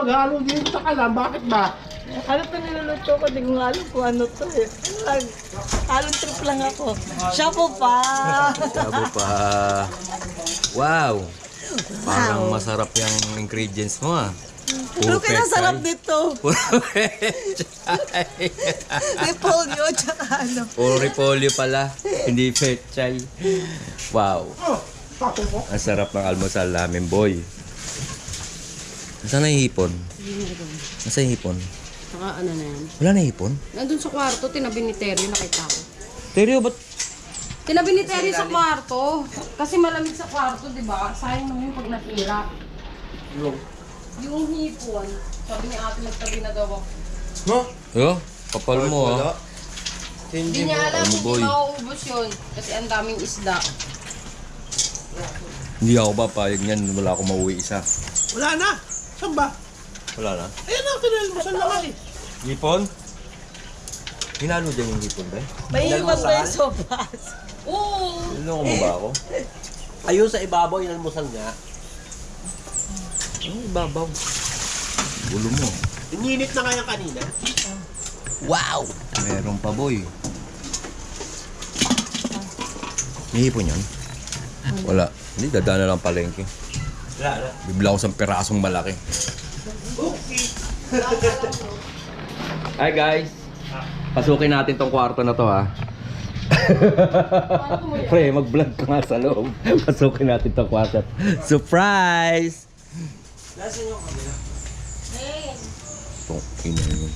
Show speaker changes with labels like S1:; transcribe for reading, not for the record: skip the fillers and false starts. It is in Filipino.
S1: maghalo dito sa kalam. Bakit ba?
S2: Ano to niluluto ko? Di ko nga alam kung ano to eh. Halong trip lang ako. Shabu pa!
S3: Shabu pa. Wow! Parang masarap yung ingredients mo ah.
S2: Pero kaya sarap dito.
S3: Puro pechay.
S2: Repolyo tsaka ano.
S3: Puro repolyo pala. Hindi pechay. Wow. Ang sarap ng almusal namin, boy. Nasaan na yung hipon? Nasaan yung hipon?
S4: Saka ano na yan.
S3: Wala na hipon?
S4: Nandun sa kwarto, tinabi ni Terry, nakita ko.
S3: Teryo, ba't?
S4: Tinabi ni Terry sa kwarto. Kasi malamig sa kwarto, di ba? Sayang naman yung pag natira. Yung hipon, sabi ni ate nagtabi na daw ako.
S1: No?
S3: Yo, kapal mo ah.
S4: Hindi niya alam,
S3: Ano,
S4: hindi
S3: boy?
S4: mauubos yun. Kasi ang daming isda.
S3: Hindi ako papayag niyan. Wala akong mauwi isa.
S1: Wala na. Saan ba?
S3: Wala na.
S1: Ayan na, tinalmasan na nga eh.
S3: Hipon? Hinalo dyan yung hipon ba?
S2: May iwan ba yung sopas?
S4: Oo!
S3: Niloko mo ba ako?
S1: Ayun sa ibabaw, inalmusal nga.
S3: Ano ibabaw? Gulo mo.
S1: Ininit na nga yan kanina.
S3: Wow! Meron pa, boy. May hipon yun? Wala. Hindi, dadaan na lang palengke.
S1: Wala.
S3: Bibila ko sa pirasong malaki. Hi guys! Pasukin natin tong kwarto na to ha. Pre, mag-vlog ka nga sa loob. Pasukin natin tong kwarto. Surprise!
S1: Nasaan yung kamera?
S3: Itong ina yun.